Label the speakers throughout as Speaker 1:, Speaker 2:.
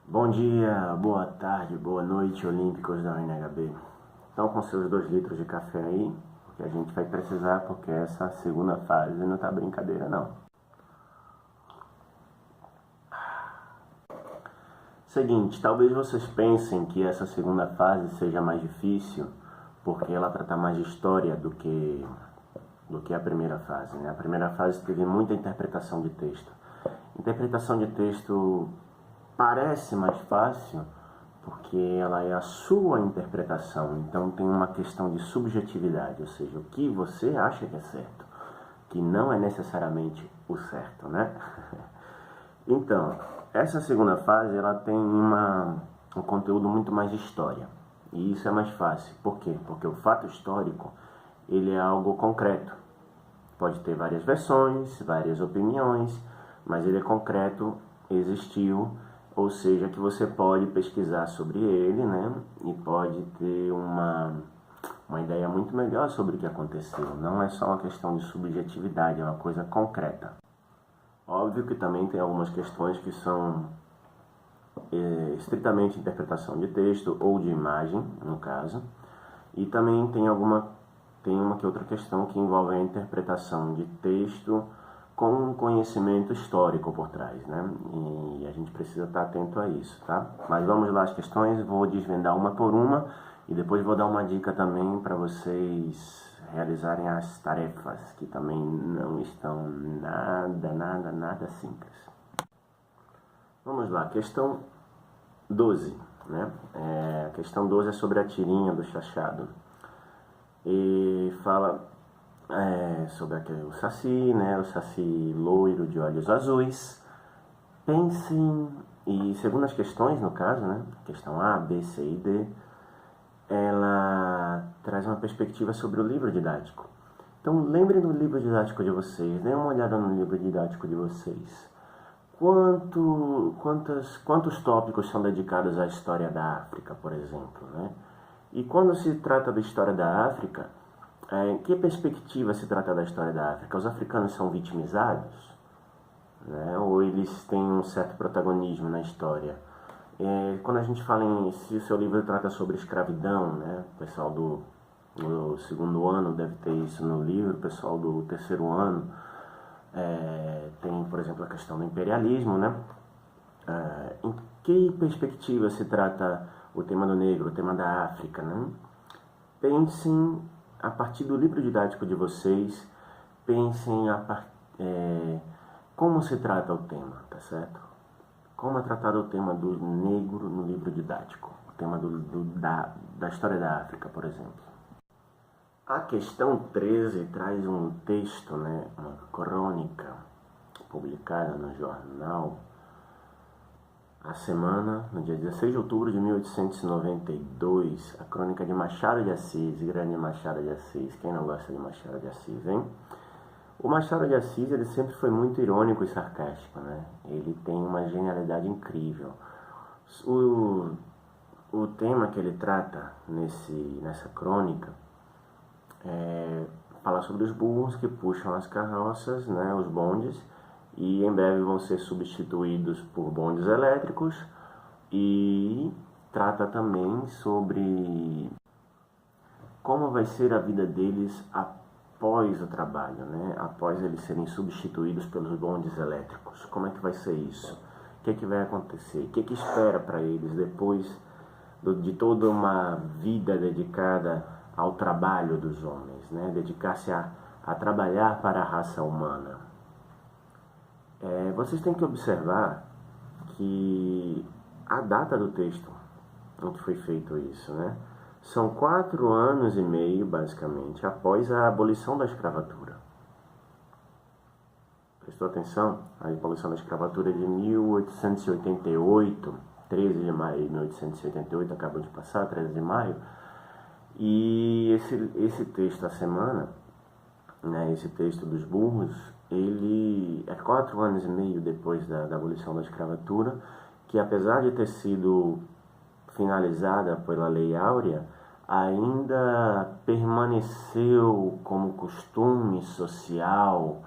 Speaker 1: Bom dia, boa tarde, boa noite, olímpicos da UNHB. Estão com seus 2 litros de café aí, porque a gente vai precisar, porque essa segunda fase não tá brincadeira não. Seguinte, talvez vocês pensem que essa segunda fase seja mais difícil, porque ela trata mais de história do que a primeira fase, né? A primeira fase teve muita interpretação de texto. Interpretação de texto parece mais fácil porque ela é a sua interpretação, então tem uma questão de subjetividade, ou seja, o que você acha que é certo, que não é necessariamente o certo, né? Então, essa segunda fase ela tem um conteúdo muito mais de história, e isso é mais fácil. Por quê? Porque o fato histórico ele é algo concreto. Pode ter várias versões, várias opiniões, mas ele é concreto, existiu, ou seja, que você pode pesquisar sobre ele, né? E pode ter uma ideia muito melhor sobre o que aconteceu. Não é só uma questão de subjetividade, é uma coisa concreta. Óbvio que também tem algumas questões que são estritamente interpretação de texto ou de imagem, no caso, e também tem uma que outra questão que envolve a interpretação de texto com um conhecimento histórico por trás, né? E a gente precisa estar atento a isso, tá? Mas vamos lá as questões, vou desvendar uma por uma e depois vou dar uma dica também para vocês realizarem as tarefas, que também não estão nada simples. Vamos lá, questão 12, né? A questão 12 é sobre a tirinha do Chachado. E fala sobre o Saci, né? O Saci loiro de olhos azuis. Pensem, e segundo as questões, no caso, né? Questão A, B, C e D, ela traz uma perspectiva sobre o livro didático. Então, lembrem do livro didático de vocês, dêem uma olhada no livro didático de vocês. Quantos tópicos são dedicados à história da África, por exemplo, né? E quando se trata da história da África, em que perspectiva se trata da história da África? Os africanos são vitimizados, né? Ou eles têm um certo protagonismo na história? Quando a gente fala se o seu livro trata sobre escravidão, né? O pessoal do segundo ano deve ter isso no livro, o pessoal do terceiro ano tem, por exemplo, a questão do imperialismo, né? Em que perspectiva se trata o tema do negro, o tema da África, né? Pensem a partir do livro didático de vocês, pensem como se trata o tema, tá certo? Como é tratado o tema do negro no livro didático, o tema da história da África, por exemplo. A questão 13 traz um texto, né, uma crônica publicada no jornal A Semana, no dia 16 de outubro de 1892, a crônica de Machado de Assis, grande Machado de Assis. Quem não gosta de Machado de Assis, hein? O Machado de Assis, ele sempre foi muito irônico e sarcástico, né? Ele tem uma genialidade incrível. O tema que ele trata nessa crônica fala sobre os burros que puxam as carroças, né, os bondes, e em breve vão ser substituídos por bondes elétricos, e trata também sobre como vai ser a vida deles após o trabalho, né? Após eles serem substituídos pelos bondes elétricos. Como é que vai ser isso? O que é que vai acontecer? O que é que espera para eles depois de toda uma vida dedicada ao trabalho dos homens, né? Dedicar-se a trabalhar para a raça humana. Vocês têm que observar que a data do texto em que foi feito isso, né? São 4 anos e meio, basicamente, após a abolição da escravatura. Prestou atenção? A abolição da escravatura é de 1888, 13 de maio de 1888, acabou de passar, 13 de maio. E esse texto, a semana, né, esse texto dos burros, ele é 4 anos e meio depois da abolição da escravatura, que apesar de ter sido finalizada pela Lei Áurea, ainda permaneceu como costume social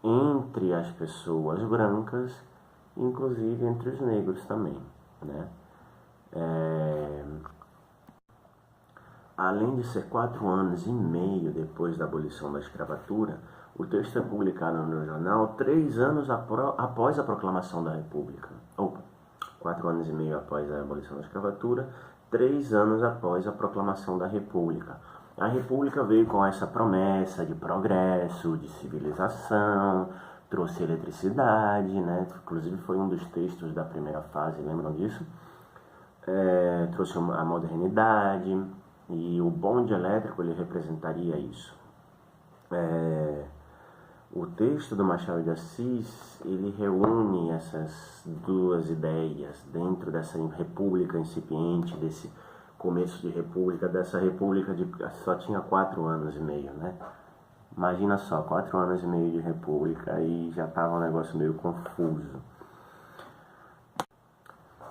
Speaker 1: entre as pessoas brancas, inclusive entre os negros também. né? Além de ser 4 anos e meio depois da abolição da escravatura, o texto é publicado no jornal 3 anos após a proclamação da República. 4 anos e meio após a abolição da escravatura, 3 anos após a proclamação da República. A República veio com essa promessa de progresso, de civilização, trouxe eletricidade, né? Inclusive foi um dos textos da primeira fase, lembram disso? Trouxe a modernidade, e o bonde elétrico ele representaria isso. O texto do Machado de Assis, ele reúne essas duas ideias dentro dessa república incipiente, desse começo de república, dessa república de só tinha 4 anos e meio, né? Imagina só, 4 anos e meio de república e já estava um negócio meio confuso.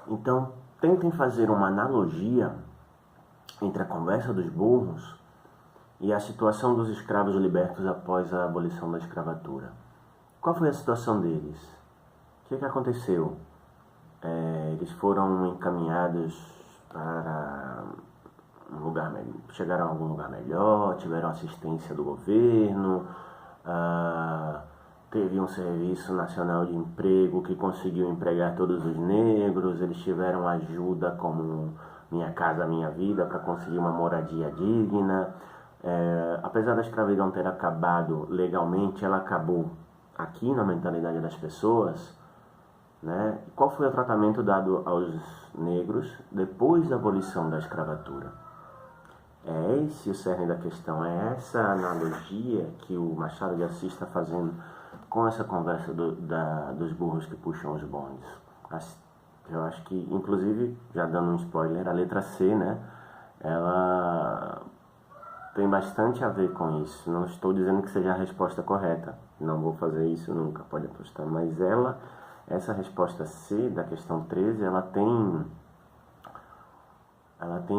Speaker 1: Então, tentem fazer uma analogia entre a conversa dos burros e a situação dos escravos libertos após a abolição da escravatura. Qual foi a situação deles? O que aconteceu? Eles foram encaminhados para um lugar melhor, chegaram a algum lugar melhor, tiveram assistência do governo, teve um Serviço Nacional de Emprego que conseguiu empregar todos os negros, eles tiveram ajuda como Minha Casa Minha Vida para conseguir uma moradia digna. Apesar da escravidão ter acabado legalmente, ela acabou aqui na mentalidade das pessoas, né? Qual foi o tratamento dado aos negros depois da abolição da escravatura? É esse o cerne da questão, é essa analogia que o Machado de Assis está fazendo com essa conversa dos burros que puxam os bondes. Eu acho que, inclusive, já dando um spoiler, a letra C, né, ela tem bastante a ver com isso. Não estou dizendo que seja a resposta correta, não vou fazer isso nunca, pode apostar, mas essa resposta C da questão 13, ela tem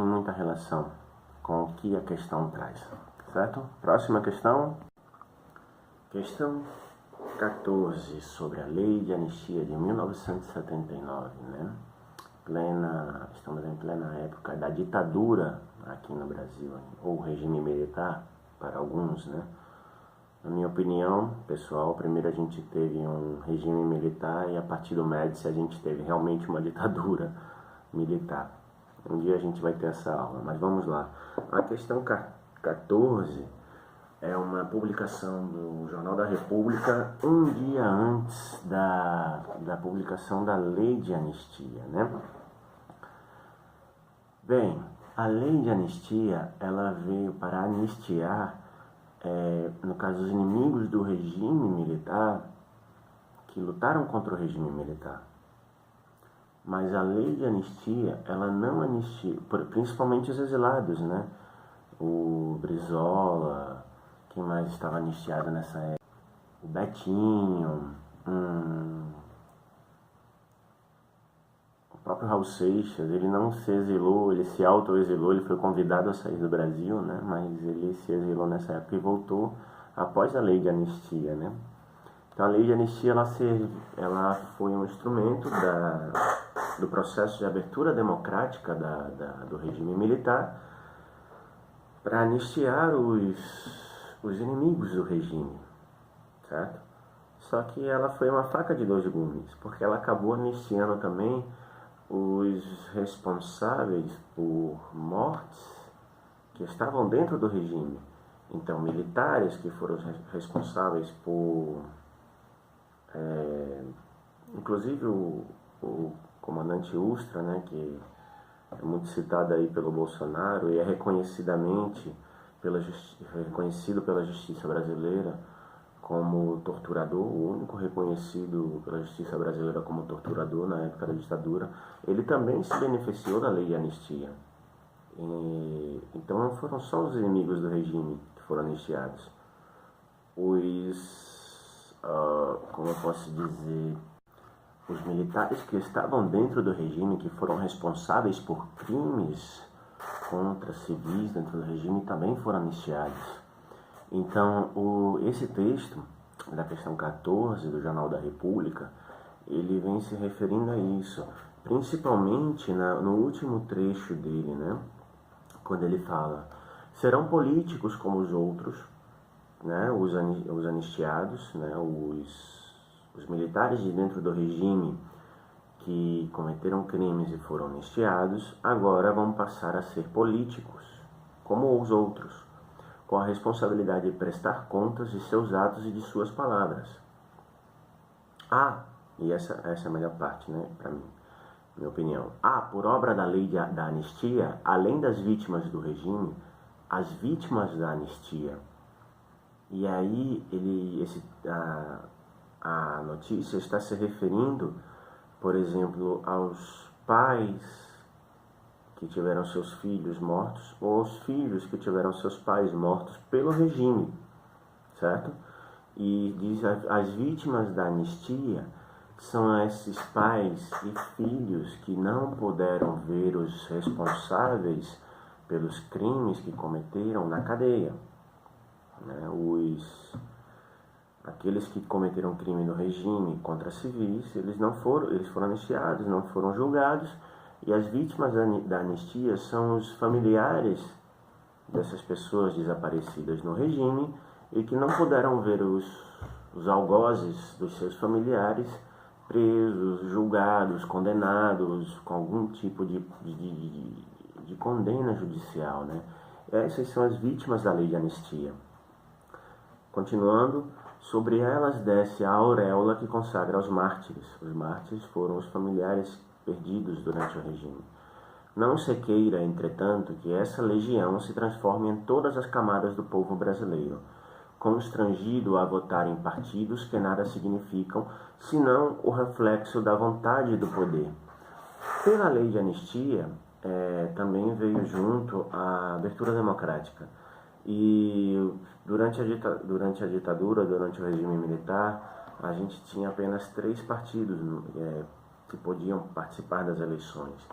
Speaker 1: muita relação com o que a questão traz, certo? Próxima questão. Questão 14, sobre a Lei de Anistia de 1979, né? Estamos em plena época da ditadura aqui no Brasil, ou regime militar, para alguns, né? Na minha opinião, pessoal, primeiro a gente teve um regime militar e a partir do Médici a gente teve realmente uma ditadura militar. Um dia a gente vai ter essa aula, mas vamos lá. A questão 14 é uma publicação do Jornal da República um dia antes da publicação da Lei de Anistia, né? Bem, a Lei de Anistia, ela veio para anistiar, no caso, os inimigos do regime militar que lutaram contra o regime militar. Mas a Lei de Anistia, ela não anistia, principalmente os exilados, né? O Brizola, quem mais estava anistiado nessa época? O Betinho, o próprio Raul Seixas, ele não se exilou, ele se auto-exilou, ele foi convidado a sair do Brasil, né? Mas ele se exilou nessa época e voltou após a Lei de Anistia, né? Então a Lei de Anistia, ela foi um instrumento do processo de abertura democrática do regime militar para anistiar os inimigos do regime, certo? Só que ela foi uma faca de 2 gumes, porque ela acabou anistiando também os responsáveis por mortes que estavam dentro do regime. Então, militares que foram responsáveis por... inclusive o comandante Ustra, né, que é muito citado aí pelo Bolsonaro e é reconhecido pela justiça brasileira como torturador, o único reconhecido pela justiça brasileira como torturador na época da ditadura. Ele também se beneficiou da Lei de Anistia. Então não foram só os inimigos do regime que foram anistiados. Como eu posso dizer, os militares que estavam dentro do regime, que foram responsáveis por crimes contra civis dentro do regime, também foram anistiados. Então, esse texto da questão 14 do Jornal da República, ele vem se referindo a isso. principalmente no último trecho dele, né? Quando ele fala: serão políticos como os outros, né? Os anistiados, né? Os militares de dentro do regime que cometeram crimes e foram anistiados, agora vão passar a ser políticos, como os outros, com a responsabilidade de prestar contas de seus atos e de suas palavras. E essa é a melhor parte, né, para mim, minha opinião. Por obra da lei da anistia, além das vítimas do regime, as vítimas da anistia. E aí a notícia está se referindo, por exemplo, aos pais que tiveram seus filhos mortos, ou aos filhos que tiveram seus pais mortos pelo regime, certo? E diz as vítimas da anistia são esses pais e filhos que não puderam ver os responsáveis pelos crimes que cometeram na cadeia, né? Aqueles que cometeram crime no regime contra civis, eles foram anistiados, não foram julgados, e as vítimas da anistia são os familiares dessas pessoas desaparecidas no regime e que não puderam ver os algozes dos seus familiares presos, julgados, condenados com algum tipo de condena judicial, né? Essas são as vítimas da lei de anistia. Continuando, sobre elas desce a auréola que consagra os mártires. Os mártires foram os familiares perdidos durante o regime. Não se queira, entretanto, que essa legião se transforme em todas as camadas do povo brasileiro, constrangido a votar em partidos que nada significam, senão o reflexo da vontade do poder. Pela lei de anistia, também veio junto a abertura democrática. E durante a ditadura, durante o regime militar, a gente tinha apenas 3 partidos que podiam participar das eleições.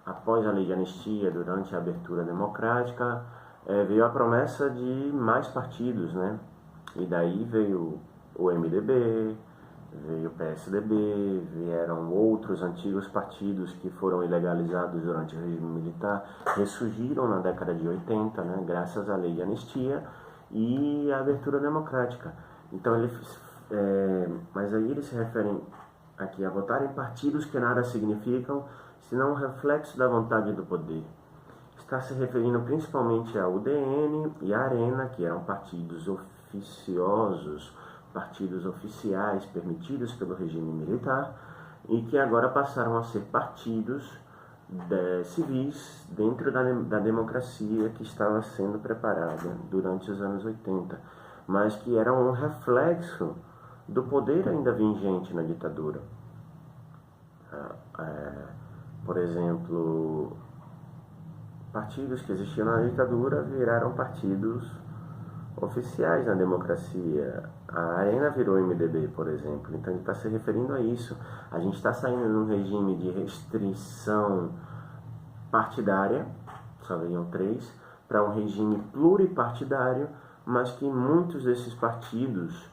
Speaker 1: Após a lei de anistia, durante a abertura democrática, veio a promessa de mais partidos, né? E daí veio o MDB, veio o PSDB, vieram outros antigos partidos que foram ilegalizados durante o regime militar, ressurgiram na década de 80, né, graças à lei de anistia e à abertura democrática. Então, mas aí eles se referem aqui a votar em partidos que nada significam, senão um reflexo da vontade do poder. Está se referindo principalmente ao UDN e à Arena, que eram partidos oficiosos, partidos oficiais permitidos pelo regime militar e que agora passaram a ser partidos civis dentro da democracia que estava sendo preparada durante os anos 80, mas que eram um reflexo do poder ainda vigente na ditadura. Por exemplo, partidos que existiam na ditadura viraram partidos oficiais na democracia. A Arena virou MDB, por exemplo. Então ele está se referindo a isso. A gente está saindo de um regime de restrição partidária, só venham 3, para um regime pluripartidário, mas que muitos desses partidos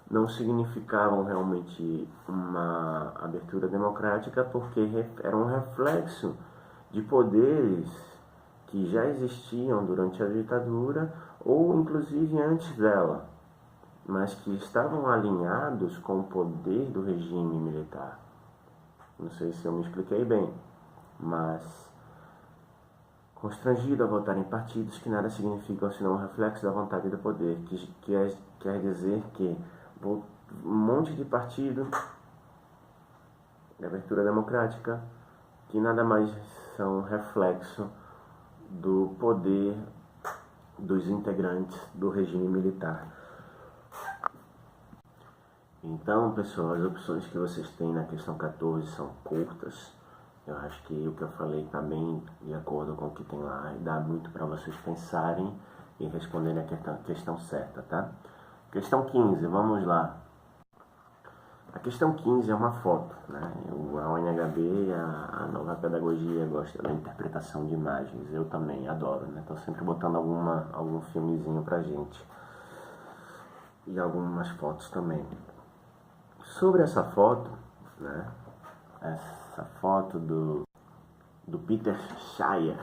Speaker 1: não significavam realmente uma abertura democrática, porque era um reflexo de poderes que já existiam durante a ditadura ou inclusive antes dela, mas que estavam alinhados com o poder do regime militar. Não sei se eu me expliquei bem, mas constrangido a votar em partidos que nada significam senão um reflexo da vontade do poder, que quer dizer que um monte de partido de abertura democrática que nada mais são reflexo do poder dos integrantes do regime militar. Então, pessoal, as opções que vocês têm na questão 14 são curtas. Eu acho que o que eu falei está bem de acordo com o que tem lá e dá muito para vocês pensarem e responderem a questão certa, tá? Questão 15, vamos lá. A questão 15 é uma foto, né? A UNHB, a nova pedagogia, gosta da interpretação de imagens. Eu também adoro, né? Estou sempre botando algum filmezinho pra gente. E algumas fotos também. Sobre essa foto, né? essa foto do Peter Shire,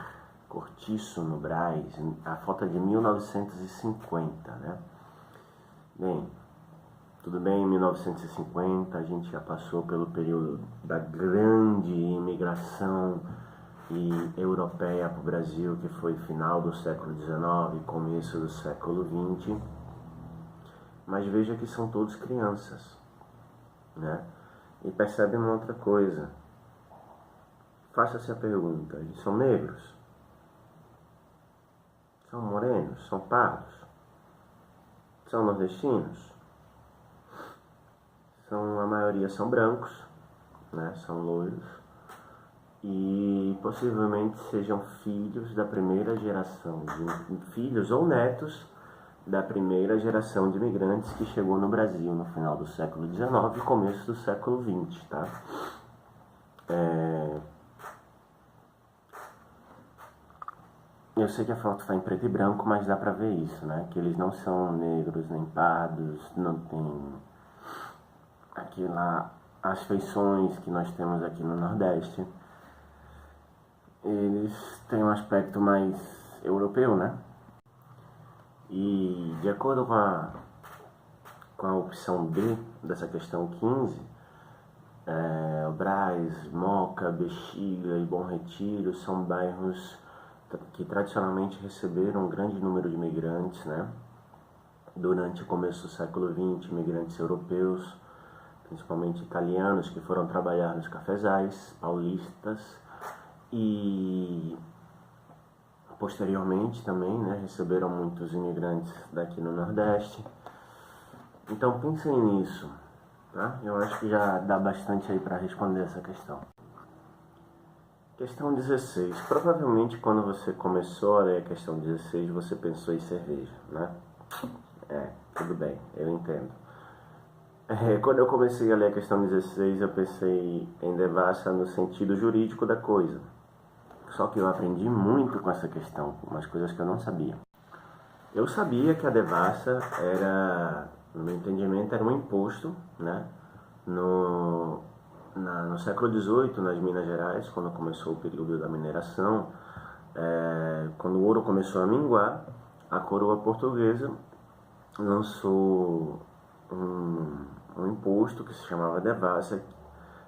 Speaker 1: Cortiço no Brás, a foto é de 1950, né? Bem, tudo bem, em 1950 a gente já passou pelo período da grande imigração europeia para o Brasil, que foi final do século XIX, começo do século XX, mas veja que são todos crianças, né? E percebe uma outra coisa, faça-se a pergunta, eles são negros? São morenos? São pardos? São nordestinos? A maioria são brancos, né? São loiros, e possivelmente sejam filhos da primeira geração, filhos ou netos da primeira geração de imigrantes que chegou no Brasil no final do século XIX e começo do século XX, tá? Eu sei que a foto está em preto e branco, mas dá pra ver isso, né? Que eles não são negros nem pardos, não tem aqui lá as feições que nós temos aqui no Nordeste. Eles têm um aspecto mais europeu, né? E de acordo com a opção D dessa questão 15, Brás, Moca, Bexiga e Bom Retiro são bairros que tradicionalmente receberam um grande número de imigrantes, né? Durante o começo do século XX, imigrantes europeus, principalmente italianos, que foram trabalhar nos cafezais paulistas, e posteriormente também, né, receberam muitos imigrantes daqui no Nordeste. Então pensem nisso, tá? Eu acho que já dá bastante aí para responder essa questão. Questão 16. Provavelmente quando você começou a ler a questão 16, você pensou em cerveja, né? Tudo bem, eu entendo. Quando eu comecei a ler a questão 16, eu pensei em devassa no sentido jurídico da coisa. Só que eu aprendi muito com essa questão, umas coisas que eu não sabia. Eu sabia que a devassa era, no meu entendimento, era um imposto, né? No século XVIII, nas Minas Gerais, quando começou o período da mineração, quando o ouro começou a minguar, a coroa portuguesa lançou um imposto que se chamava devassa.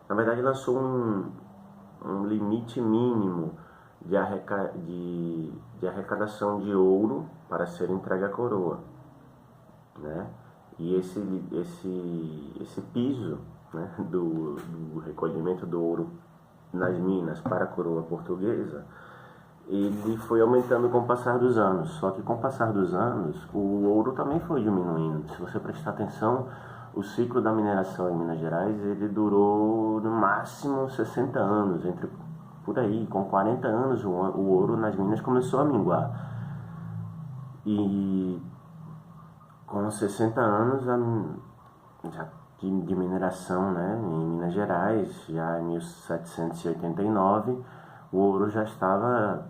Speaker 1: Na verdade, lançou um limite mínimo de arrecadação de ouro para ser entregue à coroa, né? E esse piso, né, do recolhimento do ouro nas minas para a coroa portuguesa, ele foi aumentando com o passar dos anos. Só que com o passar dos anos, o ouro também foi diminuindo. Se você prestar atenção, o ciclo da mineração em Minas Gerais, ele durou no máximo 60 anos, por aí, com 40 anos o ouro nas minas começou a minguar. E com 60 anos de mineração, né, em Minas Gerais, já em 1789, o ouro já estava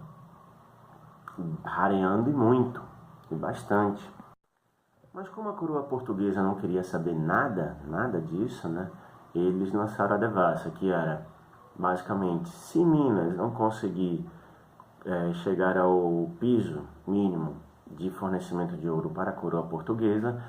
Speaker 1: rareando e muito, e bastante. Mas como a coroa portuguesa não queria saber nada disso, né, eles lançaram a devassa, que era, basicamente, se Minas não conseguir chegar ao piso mínimo de fornecimento de ouro para a coroa portuguesa,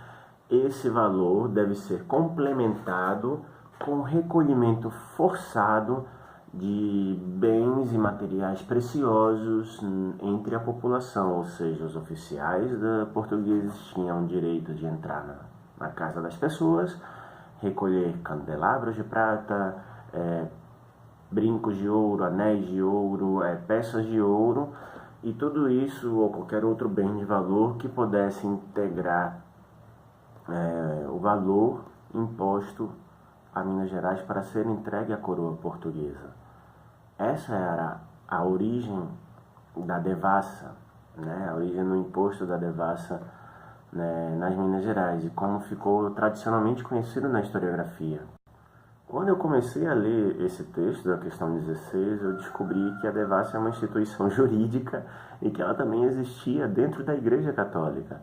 Speaker 1: esse valor deve ser complementado com recolhimento forçado de bens e materiais preciosos entre a população, ou seja, os oficiais portugueses tinham direito de entrar na casa das pessoas, recolher candelabros de prata, brincos de ouro, anéis de ouro, peças de ouro, e tudo isso ou qualquer outro bem de valor que pudesse integrar o valor imposto a Minas Gerais para ser entregue à coroa portuguesa. Essa era a origem da devassa, né? A origem do imposto da devassa, né, nas Minas Gerais, e como ficou tradicionalmente conhecido na historiografia. Quando eu comecei a ler esse texto da questão 16, eu descobri que a devassa é uma instituição jurídica e que ela também existia dentro da Igreja Católica,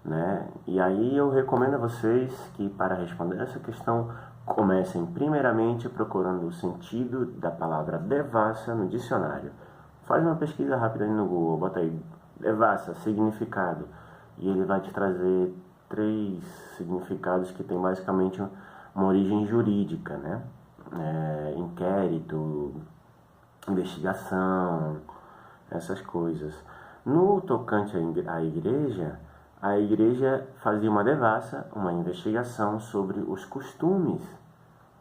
Speaker 1: né? E aí eu recomendo a vocês que, para responder essa questão, Comecem primeiramente procurando o sentido da palavra devassa no dicionário. Faz uma pesquisa rápida aí no Google, bota aí devassa, significado, e ele vai te trazer 3 significados que tem basicamente uma origem jurídica, né? Inquérito, investigação, essas coisas. No tocante à igreja, a igreja fazia uma devassa, uma investigação sobre os costumes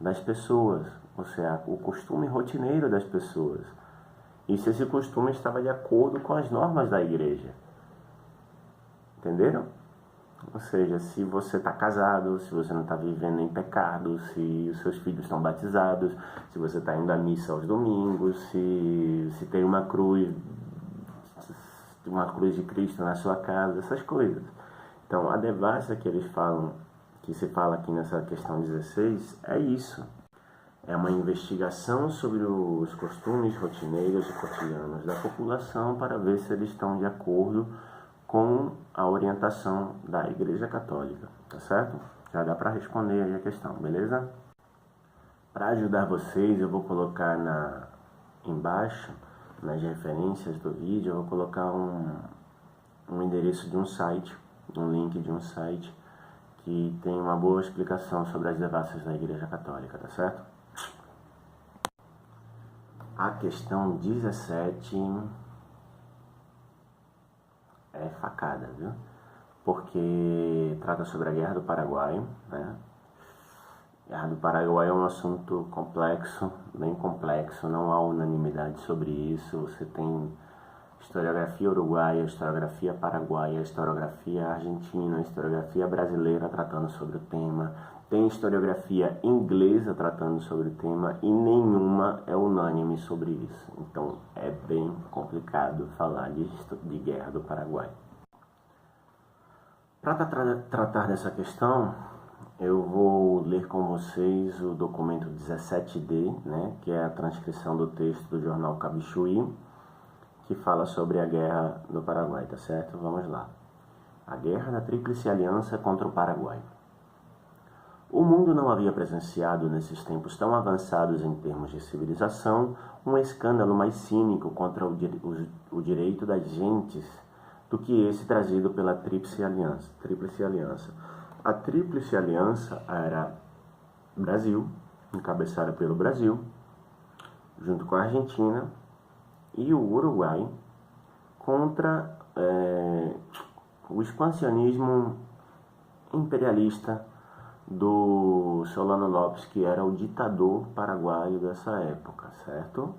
Speaker 1: das pessoas, ou seja, o costume rotineiro das pessoas. E se esse costume estava de acordo com as normas da igreja. Entenderam? Ou seja, se você está casado, se você não está vivendo em pecado, se os seus filhos estão batizados, se você está indo à missa aos domingos, se tem uma cruz de Cristo na sua casa, essas coisas. Então, a devassa que eles falam, que se fala aqui nessa questão 16, é isso. É uma investigação sobre os costumes rotineiros e cotidianos da população para ver se eles estão de acordo com a orientação da Igreja Católica, tá certo? Já dá para responder aí a questão, beleza? Para ajudar vocês, eu vou colocar embaixo, nas referências do vídeo, eu vou colocar um endereço de um site, um link de um site que tem uma boa explicação sobre as devassas da Igreja Católica, tá certo? A questão 17 é facada, viu? Porque trata sobre a Guerra do Paraguai, né? A Guerra do Paraguai é um assunto complexo, bem complexo, não há unanimidade sobre isso. Você tem historiografia uruguaia, historiografia paraguaia, historiografia argentina, historiografia brasileira tratando sobre o tema. Tem historiografia inglesa tratando sobre o tema e nenhuma é unânime sobre isso. Então é bem complicado falar de Guerra do Paraguai. Para tratar dessa questão, eu vou ler com vocês o documento 17D, né, que é a transcrição do texto do jornal Cabichuí, que fala sobre a Guerra do Paraguai, tá certo? Vamos lá. A Guerra da Tríplice Aliança contra o Paraguai. O mundo não havia presenciado, nesses tempos tão avançados em termos de civilização, um escândalo mais cínico contra o direito das gentes do que esse trazido pela Tríplice Aliança. A Tríplice Aliança era Brasil, encabeçada pelo Brasil, junto com a Argentina e o Uruguai, contra o expansionismo imperialista do Solano Lopes, que era o ditador paraguaio dessa época, certo?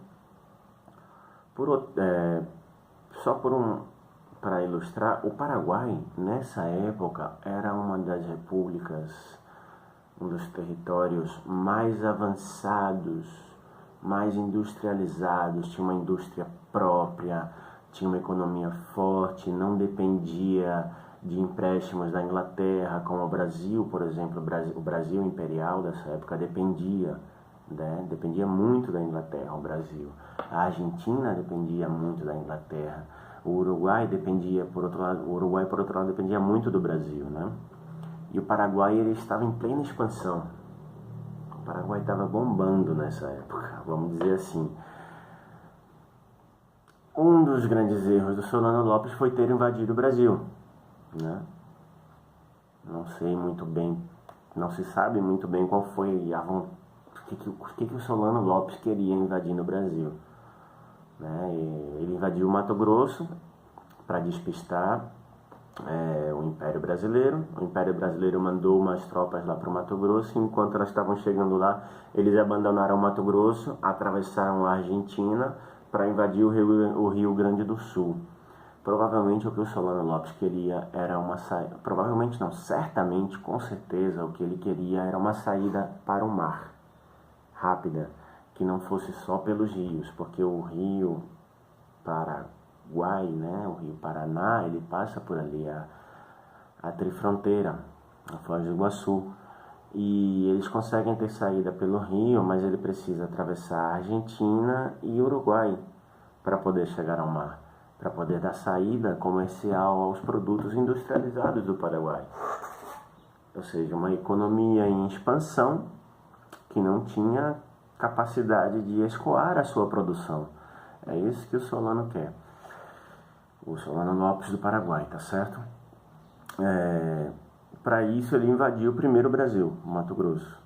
Speaker 1: Para ilustrar, o Paraguai, nessa época, era uma das repúblicas, um dos territórios mais avançados, mais industrializados, tinha uma indústria própria, tinha uma economia forte, não dependia de empréstimos da Inglaterra, como o Brasil, por exemplo. O Brasil imperial dessa época dependia muito da Inglaterra, o Brasil. A Argentina dependia muito da Inglaterra. O Uruguai por outro lado, dependia muito do Brasil, né? E o Paraguai, ele estava em plena expansão. O Paraguai estava bombando nessa época, vamos dizer assim. Um dos grandes erros do Solano Lopes foi ter invadido o Brasil, né? Não se sabe muito bem qual foi o que o Solano Lopes queria invadir no Brasil, né? Ele invadiu o Mato Grosso para despistar o Império Brasileiro. O Império Brasileiro mandou umas tropas lá para o Mato Grosso, e enquanto elas estavam chegando lá, eles abandonaram o Mato Grosso, atravessaram a Argentina para invadir o Rio Grande do Sul. Provavelmente o que o Solano Lopes queria era uma saída, provavelmente não, certamente, com certeza, o que ele queria era uma saída para o mar, rápida, que não fosse só pelos rios, porque o rio Paraguai, né, o rio Paraná, ele passa por ali, a trifronteira, a Foz do Iguaçu, e eles conseguem ter saída pelo rio, mas ele precisa atravessar a Argentina e o Uruguai para poder chegar ao mar, para poder dar saída comercial aos produtos industrializados do Paraguai. Ou seja, uma economia em expansão, que não tinha capacidade de escoar a sua produção. É isso que o Solano quer. O Solano Lopes do Paraguai, tá certo? Para isso ele invadiu primeiro o Brasil, o Mato Grosso.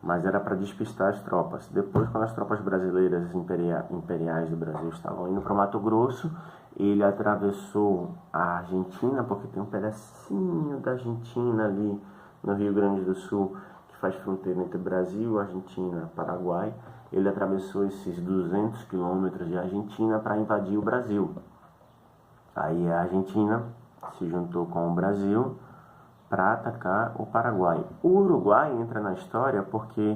Speaker 1: Mas era para despistar as tropas. Depois, quando as tropas brasileiras imperiais do Brasil estavam indo para o Mato Grosso, ele atravessou a Argentina, porque tem um pedacinho da Argentina ali no Rio Grande do Sul, que faz fronteira entre Brasil, Argentina, Paraguai. Ele atravessou esses 200 quilômetros de Argentina para invadir o Brasil. Aí a Argentina se juntou com o Brasil para atacar o Paraguai. O Uruguai entra na história porque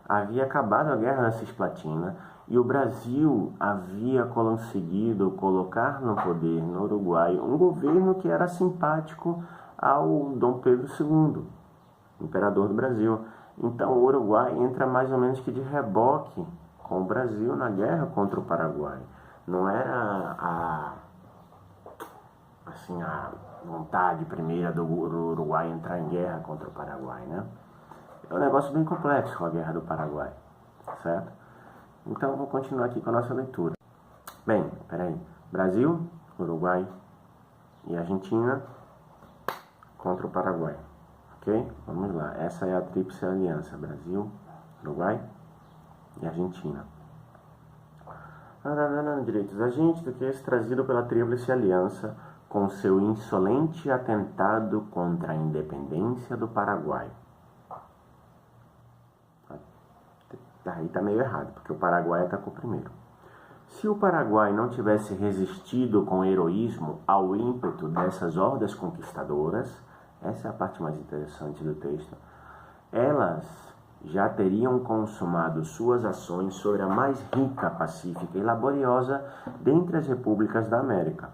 Speaker 1: havia acabado a Guerra da Cisplatina e o Brasil havia conseguido colocar no poder no Uruguai um governo que era simpático ao Dom Pedro II, imperador do Brasil. Então o Uruguai entra mais ou menos que de reboque com o Brasil na guerra contra o Paraguai. Não era a vontade primeira do Uruguai entrar em guerra contra o Paraguai, né? É um negócio bem complexo a guerra do Paraguai, certo? Então vou continuar aqui com a nossa leitura. Bem, peraí. Brasil, Uruguai e Argentina contra o Paraguai, ok? Vamos lá. Essa é a Tríplice Aliança: Brasil, Uruguai e Argentina. Direitos agentes do que é trazido pela Tríplice Aliança com seu insolente atentado contra a independência do Paraguai. Aí está meio errado, porque o Paraguai atacou primeiro. Se o Paraguai não tivesse resistido com heroísmo ao ímpeto dessas hordas conquistadoras, essa é a parte mais interessante do texto, elas já teriam consumado suas ações sobre a mais rica, pacífica e laboriosa dentre as repúblicas da América.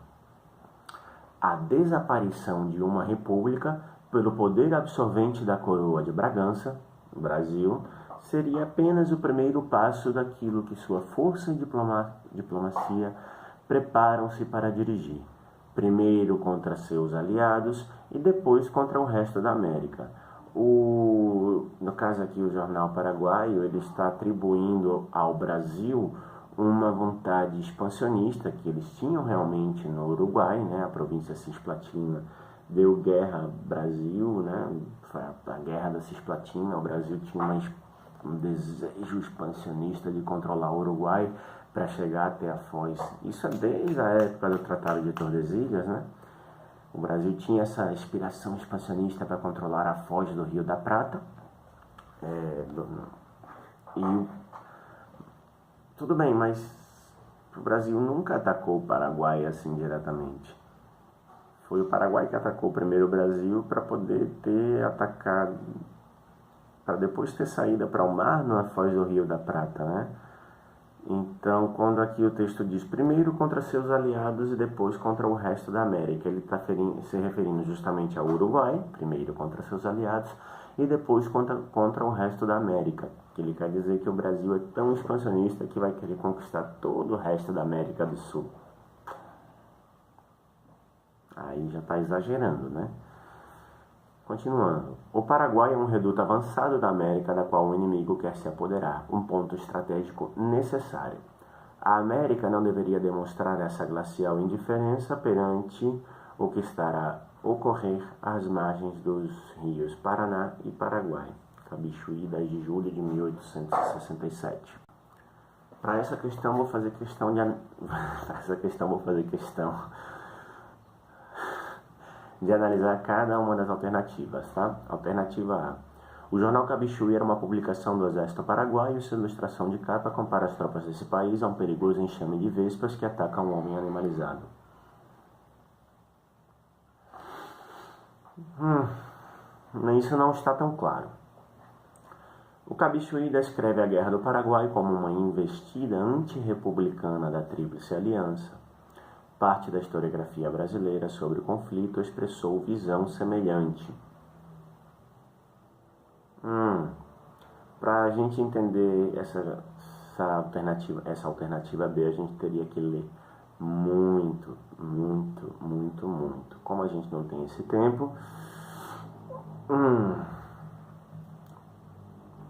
Speaker 1: A desaparição de uma república pelo poder absorvente da coroa de Bragança, no Brasil, seria apenas o primeiro passo daquilo que sua força e diplomacia preparam-se para dirigir, primeiro contra seus aliados e depois contra o resto da América. No caso aqui, o Jornal Paraguaio, ele está atribuindo ao Brasil uma vontade expansionista que eles tinham realmente no Uruguai, né? A província Cisplatina deu guerra ao Brasil, né? Foi a guerra da Cisplatina. O Brasil tinha um desejo expansionista de controlar o Uruguai para chegar até a Foz. Isso é desde a época do Tratado de Tordesilhas, né? O Brasil tinha essa inspiração expansionista para controlar a foz do Rio da Prata. Tudo bem, mas o Brasil nunca atacou o Paraguai assim diretamente. Foi o Paraguai que atacou primeiro o Brasil para poder ter atacado, para depois ter saída para o mar na foz do Rio da Prata, né? Então, quando aqui o texto diz primeiro contra seus aliados e depois contra o resto da América, ele está se referindo justamente ao Uruguai, primeiro contra seus aliados e depois contra o resto da América. Que ele quer dizer que o Brasil é tão expansionista que vai querer conquistar todo o resto da América do Sul. Aí já está exagerando, né? Continuando. O Paraguai é um reduto avançado da América da qual o inimigo quer se apoderar, um ponto estratégico necessário. A América não deveria demonstrar essa glacial indiferença perante o que estará a ocorrer às margens dos rios Paraná e Paraguai. Cabichuí, 10 de julho de 1867. Para essa questão vou fazer questão de analisar cada uma das alternativas, tá? Alternativa A. O jornal Cabichuí era uma publicação do exército paraguaio e sua ilustração de capa compara as tropas desse país a um perigoso enxame de vespas que atacam um homem animalizado. Isso não está tão claro. O Cabichuí descreve a Guerra do Paraguai como uma investida antirrepublicana da Tríplice Aliança. Parte da historiografia brasileira sobre o conflito expressou visão semelhante. Para a gente entender essa alternativa B, a gente teria que ler muito. Como a gente não tem esse tempo,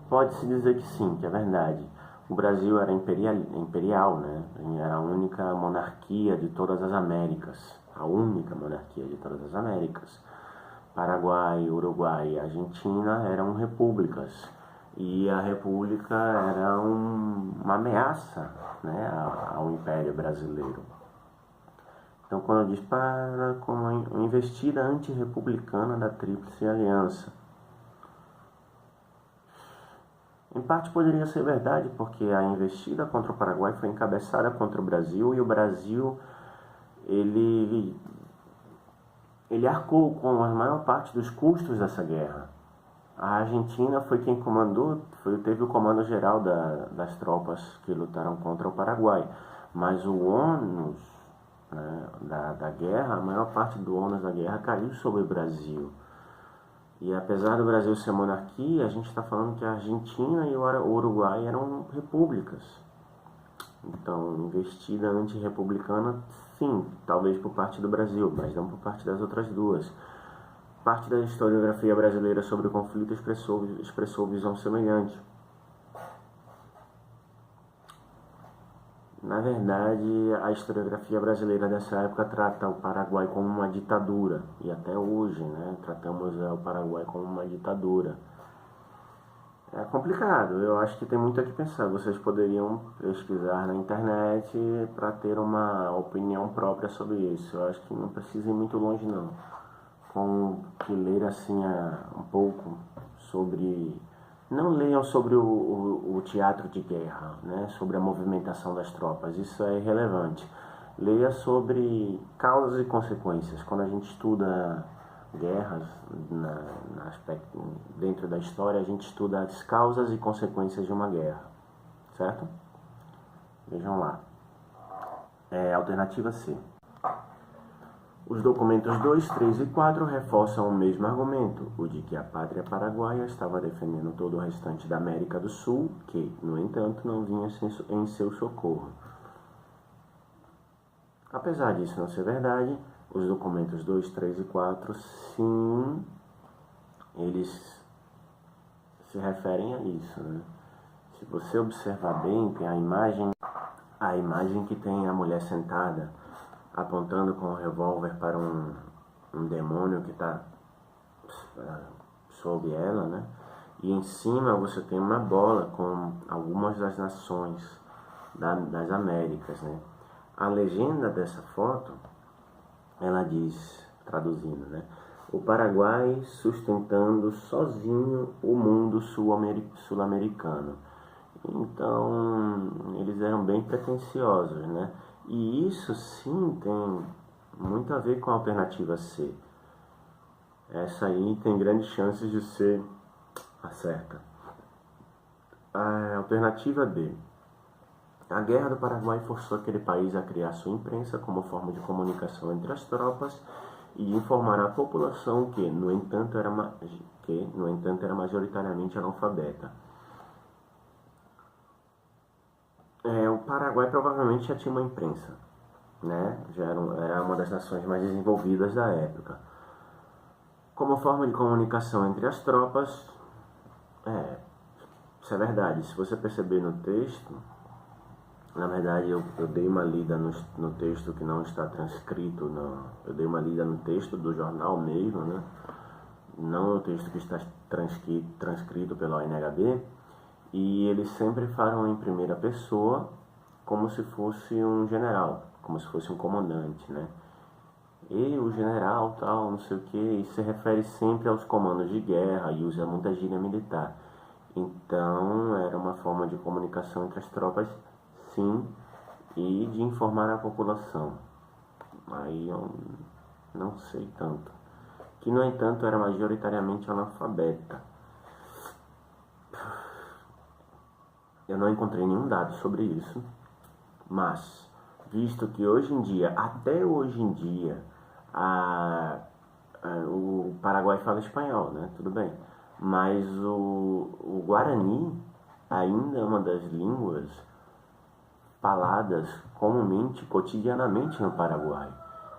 Speaker 1: Pode-se dizer que sim, que é verdade. O Brasil era imperial, né? Era a única monarquia de todas as Américas. A única monarquia de todas as Américas. Paraguai, Uruguai e Argentina eram repúblicas. E a república era uma ameaça, né, ao Império Brasileiro. Então, quando diz para como investida antirrepublicana da Tríplice Aliança, em parte poderia ser verdade, porque a investida contra o Paraguai foi encabeçada contra o Brasil, e o Brasil ele arcou com a maior parte dos custos dessa guerra. A Argentina foi quem comandou, teve o comando geral das tropas que lutaram contra o Paraguai, mas o ônus, né, da guerra, a maior parte do ônus da guerra caiu sobre o Brasil. E apesar do Brasil ser monarquia, a gente está falando que a Argentina e o Uruguai eram repúblicas. Então, investida antirrepublicana, sim, talvez por parte do Brasil, mas não por parte das outras duas. Parte da historiografia brasileira sobre o conflito expressou visão semelhante. Na verdade, a historiografia brasileira dessa época trata o Paraguai como uma ditadura, e até hoje, né, tratamos o Paraguai como uma ditadura. É complicado, eu acho que tem muito a que pensar. Vocês poderiam pesquisar na internet para ter uma opinião própria sobre isso. Eu acho que não precisa ir muito longe, não. Com que ler assim um pouco sobre... Não leiam sobre o teatro de guerra, né? Sobre a movimentação das tropas, isso é irrelevante. Leia sobre causas e consequências. Quando a gente estuda guerras dentro da história, a gente estuda as causas e consequências de uma guerra, certo? Vejam lá. Alternativa C. Os documentos 2, 3 e 4 reforçam o mesmo argumento, o de que a pátria paraguaia estava defendendo todo o restante da América do Sul, que, no entanto, não vinha em seu socorro. Apesar disso não ser verdade, os documentos 2, 3 e 4, sim, eles se referem a isso, né? Se você observar bem, tem a imagem que tem a mulher sentada, apontando com o revólver para um demônio que está sob ela, né? E em cima você tem uma bola com algumas das nações das Américas, né? A legenda dessa foto, ela diz, traduzindo, né? O Paraguai sustentando sozinho o mundo sul-americano. Então, eles eram bem pretensiosos, né? E isso sim tem muito a ver com a alternativa C. Essa aí tem grandes chances de ser a certa. A alternativa D. A Guerra do Paraguai forçou aquele país a criar sua imprensa como forma de comunicação entre as tropas e informar a população que, no entanto, era majoritariamente analfabeta. O Paraguai provavelmente já tinha uma imprensa, né? Era uma das nações mais desenvolvidas da época. Como forma de comunicação entre as tropas, isso é verdade. Se você perceber no texto, na verdade eu dei uma lida no texto que não está transcrito, eu dei uma lida no texto do jornal mesmo, né? Não no texto que está transcrito pela ONHB. E eles sempre falam em primeira pessoa, como se fosse um general, como se fosse um comandante, né? E o general, tal, não sei o que, e se refere sempre aos comandos de guerra e usa muita gíria militar. Então, era uma forma de comunicação entre as tropas, sim, e de informar a população. Aí eu não sei tanto. Que, no entanto, era majoritariamente analfabeta. Eu não encontrei nenhum dado sobre isso, mas, visto que hoje em dia, até hoje em dia, o Paraguai fala espanhol, né? Tudo bem. Mas o Guarani ainda é uma das línguas faladas comumente, cotidianamente no Paraguai.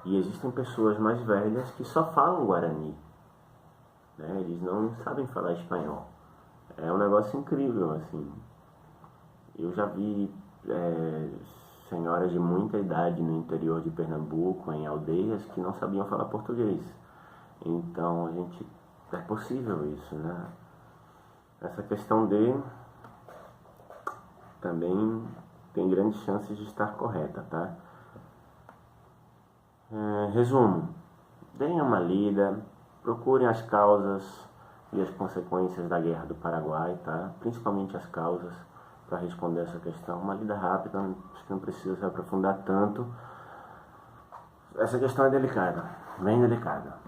Speaker 1: E existem pessoas mais velhas que só falam Guarani, né? Eles não sabem falar espanhol. É um negócio incrível, assim. Eu já vi senhoras de muita idade no interior de Pernambuco, em aldeias, que não sabiam falar português. Então, é possível isso, né? Essa questão também tem grandes chances de estar correta, tá? Resumo, deem uma lida, procurem as causas e as consequências da Guerra do Paraguai, tá? Principalmente as causas, para responder essa questão. Uma lida rápida, acho que não precisa se aprofundar tanto. Essa questão é delicada, bem delicada.